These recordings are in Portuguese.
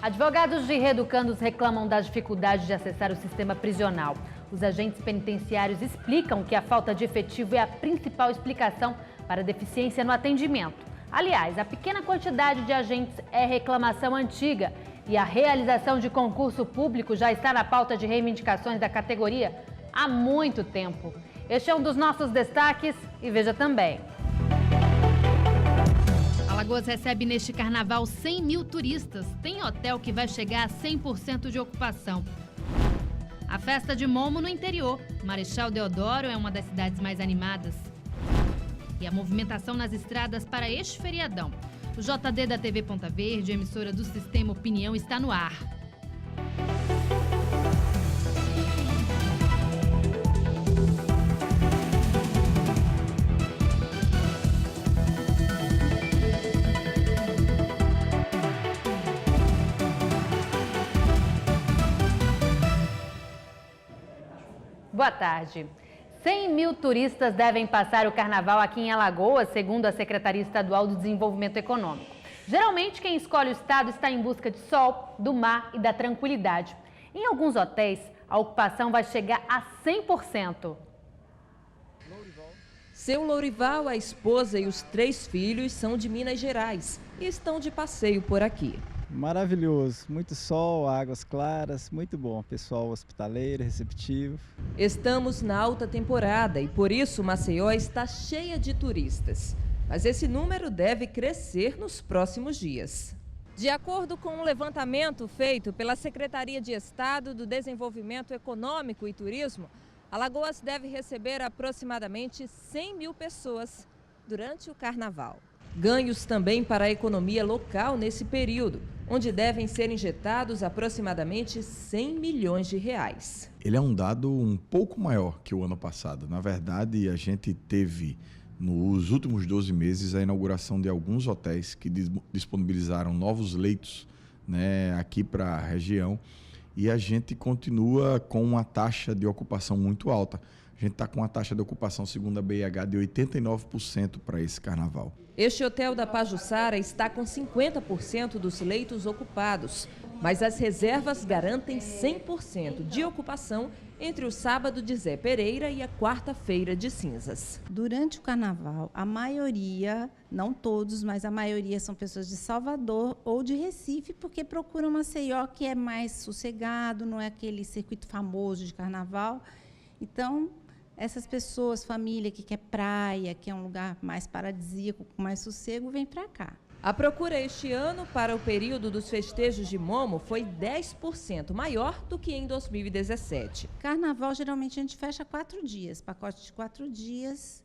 Advogados de reeducandos reclamam das dificuldades de acessar o sistema prisional. Os agentes penitenciários explicam que a falta de efetivo é a principal explicação para a deficiência no atendimento. Aliás, a pequena quantidade de agentes é reclamação antiga e a realização de concurso público já está na pauta de reivindicações da categoria há muito tempo. Este é um dos nossos destaques e veja também. Alagoas recebe neste carnaval 100 mil turistas. Tem hotel que vai chegar a 100% de ocupação. A festa de Momo no interior. Marechal Deodoro é uma das cidades mais animadas. E a movimentação nas estradas para este feriadão. O JD da TV Ponta Verde, emissora do Sistema Opinião, está no ar. Boa tarde. 100 mil turistas devem passar o carnaval aqui em Alagoas, segundo a Secretaria Estadual do Desenvolvimento Econômico. Geralmente, quem escolhe o estado está em busca de sol, do mar e da tranquilidade. Em alguns hotéis, a ocupação vai chegar a 100%. Seu Lourival, a esposa e os 3 filhos são de Minas Gerais e estão de passeio por aqui. Maravilhoso, muito sol, águas claras, muito bom, pessoal hospitaleiro, receptivo. Estamos na alta temporada e por isso Maceió está cheia de turistas. Mas esse número deve crescer nos próximos dias. De acordo com um levantamento feito pela Secretaria de Estado do Desenvolvimento Econômico e Turismo, Alagoas deve receber aproximadamente 100 mil pessoas durante o carnaval. Ganhos também para a economia local nesse período, onde devem ser injetados aproximadamente 100 milhões de reais. Ele é um dado um pouco maior que o ano passado. Na verdade, a gente teve nos últimos 12 meses a inauguração de alguns hotéis que disponibilizaram novos leitos, né, aqui para a região, e a gente continua com uma taxa de ocupação muito alta. A gente está com uma taxa de ocupação, segundo a BIH, de 89% para esse carnaval. Este hotel da Pajuçara está com 50% dos leitos ocupados, mas as reservas garantem 100% de ocupação entre o sábado de Zé Pereira e a quarta-feira de cinzas. Durante o carnaval, a maioria, não todos, mas a maioria são pessoas de Salvador ou de Recife, porque procuram Maceió, que é mais sossegado, não é aquele circuito famoso de carnaval. Então, essas pessoas, família que quer praia, que é um lugar mais paradisíaco, com mais sossego, vem para cá. A procura este ano para o período dos festejos de Momo foi 10% maior do que em 2017. Carnaval, geralmente, a gente fecha 4 dias, pacote de 4 dias,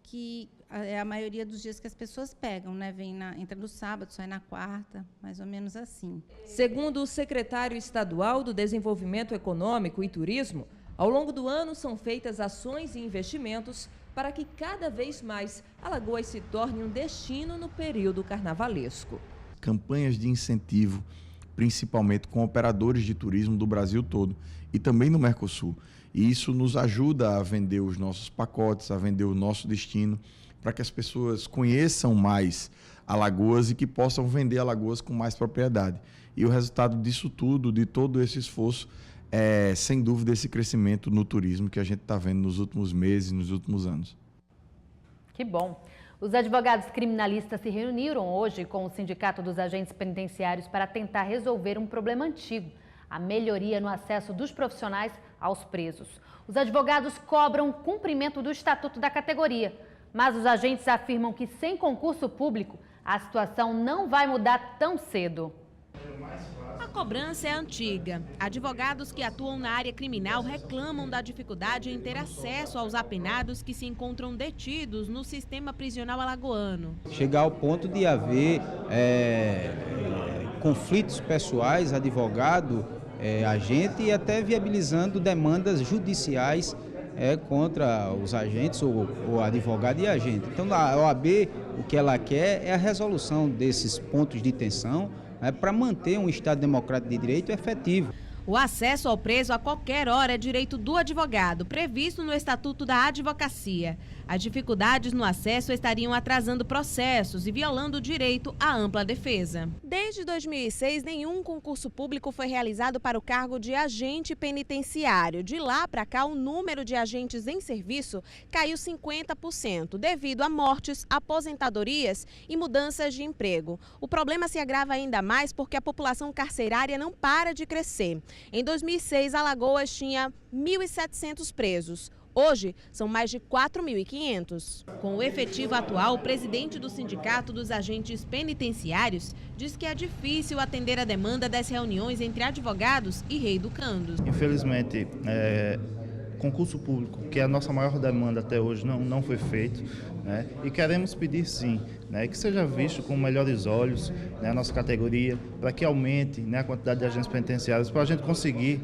que é a maioria dos dias que as pessoas pegam, né? Entra no sábado, sai na quarta, mais ou menos assim. Segundo o secretário estadual do Desenvolvimento Econômico e Turismo, ao longo do ano são feitas ações e investimentos para que cada vez mais Alagoas se torne um destino no período carnavalesco. Campanhas de incentivo, principalmente com operadores de turismo do Brasil todo e também no Mercosul. E isso nos ajuda a vender os nossos pacotes, a vender o nosso destino, para que as pessoas conheçam mais Alagoas e que possam vender Alagoas com mais propriedade. E o resultado disso tudo, de todo esse esforço, é, sem dúvida, esse crescimento no turismo que a gente está vendo nos últimos meses, nos últimos anos. Que bom. Os advogados criminalistas se reuniram hoje com o Sindicato dos Agentes Penitenciários para tentar resolver um problema antigo, a melhoria no acesso dos profissionais aos presos. Os advogados cobram cumprimento do estatuto da categoria, mas os agentes afirmam que sem concurso público, a situação não vai mudar tão cedo. A cobrança é antiga. Advogados que atuam na área criminal reclamam da dificuldade em ter acesso aos apenados que se encontram detidos no sistema prisional alagoano. Chegar ao ponto de haver conflitos pessoais, advogado, agente, e até viabilizando demandas judiciais contra os agentes, ou advogado e agente. Então, a OAB, o que ela quer é a resolução desses pontos de tensão, para manter um Estado democrático de direito efetivo. O acesso ao preso a qualquer hora é direito do advogado, previsto no Estatuto da Advocacia. As dificuldades no acesso estariam atrasando processos e violando o direito à ampla defesa. Desde 2006, nenhum concurso público foi realizado para o cargo de agente penitenciário. De lá para cá, o número de agentes em serviço caiu 50%, devido a mortes, aposentadorias e mudanças de emprego. O problema se agrava ainda mais porque a população carcerária não para de crescer. Em 2006, Alagoas tinha 1.700 presos. Hoje, são mais de 4.500. Com o efetivo atual, o presidente do Sindicato dos Agentes Penitenciários diz que é difícil atender a demanda das reuniões entre advogados e reeducandos. Infelizmente, concurso público, que é a nossa maior demanda até hoje, não foi feito, né? E queremos pedir sim, né, que seja visto com melhores olhos, né, a nossa categoria, para que aumente, né, a quantidade de agentes penitenciários, para a gente conseguir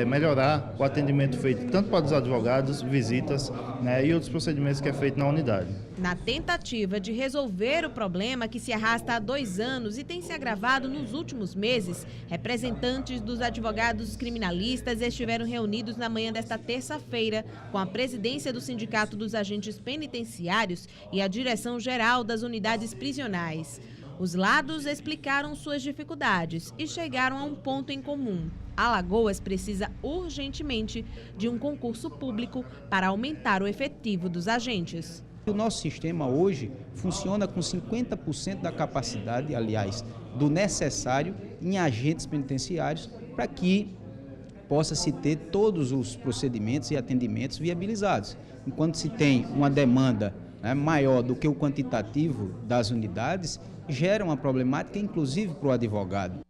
melhorar o atendimento feito tanto para os advogados, visitas, né, e outros procedimentos que é feito na unidade. Na tentativa de resolver o problema que se arrasta há 2 anos e tem se agravado nos últimos meses, representantes dos advogados criminalistas estiveram reunidos na manhã desta terça-feira com a presidência do Sindicato dos Agentes Penitenciários e a direção-geral das unidades prisionais. Os lados explicaram suas dificuldades e chegaram a um ponto em comum. Alagoas precisa urgentemente de um concurso público para aumentar o efetivo dos agentes. O nosso sistema hoje funciona com 50% da capacidade, aliás, do necessário em agentes penitenciários para que possa-se ter todos os procedimentos e atendimentos viabilizados. Enquanto se tem uma demanda, né, maior do que o quantitativo das unidades, gera uma problemática, inclusive, para o advogado.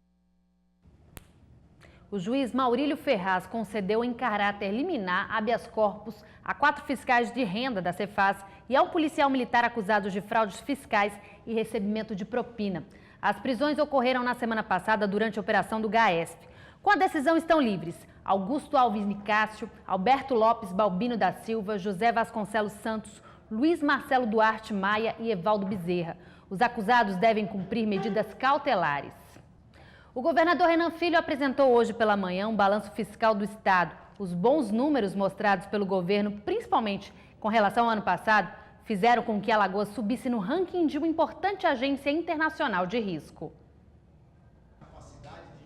O juiz Maurílio Ferraz concedeu em caráter liminar habeas corpus a 4 fiscais de renda da Cefaz e a um policial militar acusado de fraudes fiscais e recebimento de propina. As prisões ocorreram na semana passada durante a operação do GAESP. Com a decisão estão livres Augusto Alves Nicásio, Alberto Lopes Balbino da Silva, José Vasconcelos Santos, Luiz Marcelo Duarte Maia e Evaldo Bezerra. Os acusados devem cumprir medidas cautelares. O governador Renan Filho apresentou hoje pela manhã um balanço fiscal do Estado. Os bons números mostrados pelo governo, principalmente com relação ao ano passado, fizeram com que Alagoas subisse no ranking de uma importante agência internacional de risco.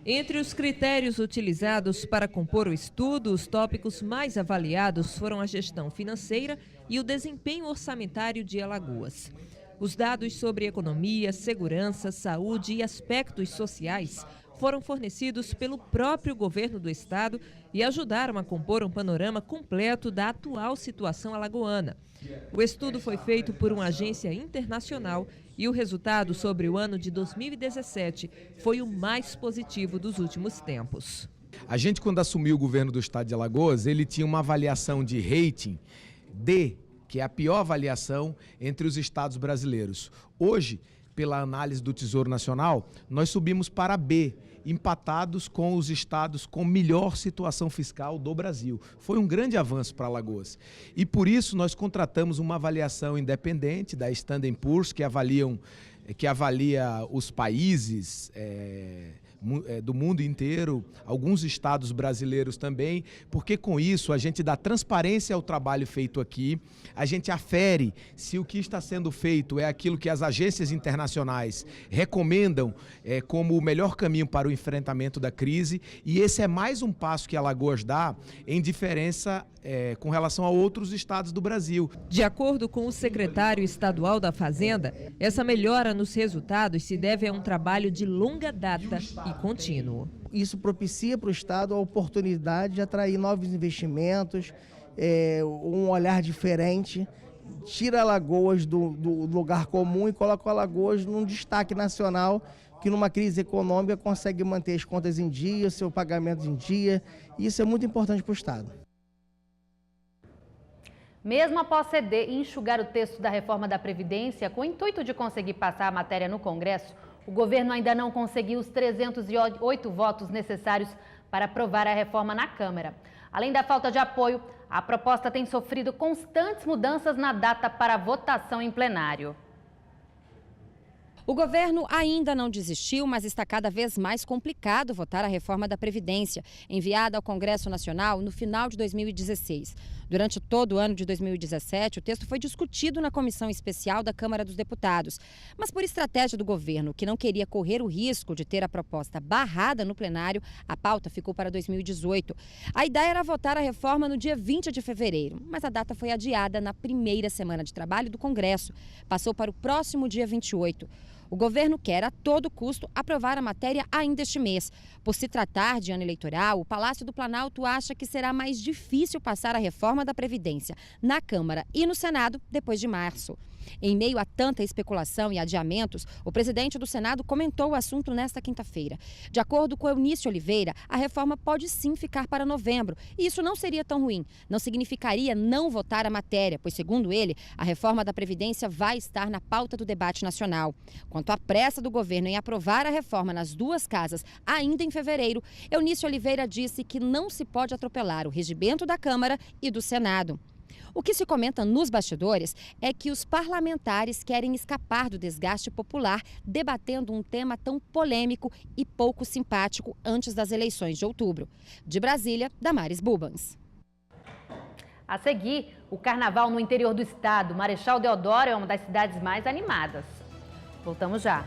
Entre os critérios utilizados para compor o estudo, os tópicos mais avaliados foram a gestão financeira e o desempenho orçamentário de Alagoas. Os dados sobre economia, segurança, saúde e aspectos sociais foram fornecidos pelo próprio governo do estado e ajudaram a compor um panorama completo da atual situação alagoana. O estudo foi feito por uma agência internacional e o resultado sobre o ano de 2017 foi o mais positivo dos últimos tempos. A gente, quando assumiu o governo do estado de Alagoas, ele tinha uma avaliação de rating D, que é a pior avaliação entre os estados brasileiros. Hoje, pela análise do Tesouro Nacional, nós subimos para B, empatados com os estados com melhor situação fiscal do Brasil. Foi um grande avanço para Alagoas. E por isso nós contratamos uma avaliação independente da Standard & Poor's, que avalia os países do mundo inteiro, alguns estados brasileiros também, porque com isso a gente dá transparência ao trabalho feito aqui, a gente afere se o que está sendo feito é aquilo que as agências internacionais recomendam como o melhor caminho para o enfrentamento da crise, e esse é mais um passo que Alagoas dá em diferença com relação a outros estados do Brasil. De acordo com o secretário estadual da Fazenda, essa melhora nos resultados se deve a um trabalho de longa data e contínuo. Isso propicia para o estado a oportunidade de atrair novos investimentos, um olhar diferente, tira Alagoas do lugar comum e coloca Alagoas num destaque nacional, que numa crise econômica consegue manter as contas em dia, seu pagamento em dia, e isso é muito importante para o estado. Mesmo após ceder e enxugar o texto da reforma da Previdência, com o intuito de conseguir passar a matéria no Congresso, o governo ainda não conseguiu os 308 votos necessários para aprovar a reforma na Câmara. Além da falta de apoio, a proposta tem sofrido constantes mudanças na data para votação em plenário. O governo ainda não desistiu, mas está cada vez mais complicado votar a reforma da Previdência, enviada ao Congresso Nacional no final de 2016. Durante todo o ano de 2017, o texto foi discutido na Comissão Especial da Câmara dos Deputados. Mas por estratégia do governo, que não queria correr o risco de ter a proposta barrada no plenário, a pauta ficou para 2018. A ideia era votar a reforma no dia 20 de fevereiro, mas a data foi adiada na primeira semana de trabalho do Congresso. Passou para o próximo dia 28. O governo quer, a todo custo, aprovar a matéria ainda este mês. Por se tratar de ano eleitoral, o Palácio do Planalto acha que será mais difícil passar a reforma da Previdência na Câmara e no Senado depois de março. Em meio a tanta especulação e adiamentos, o presidente do Senado comentou o assunto nesta quinta-feira. De acordo com Eunício Oliveira, a reforma pode sim ficar para novembro. E isso não seria tão ruim. Não significaria não votar a matéria, pois, segundo ele, a reforma da Previdência vai estar na pauta do debate nacional. Quanto à pressa do governo em aprovar a reforma nas duas casas ainda em fevereiro, Eunício Oliveira disse que não se pode atropelar o regimento da Câmara e do Senado. O que se comenta nos bastidores é que os parlamentares querem escapar do desgaste popular, debatendo um tema tão polêmico e pouco simpático antes das eleições de outubro. De Brasília, Damares Bubans. A seguir, o carnaval no interior do estado. Marechal Deodoro é uma das cidades mais animadas. Voltamos já.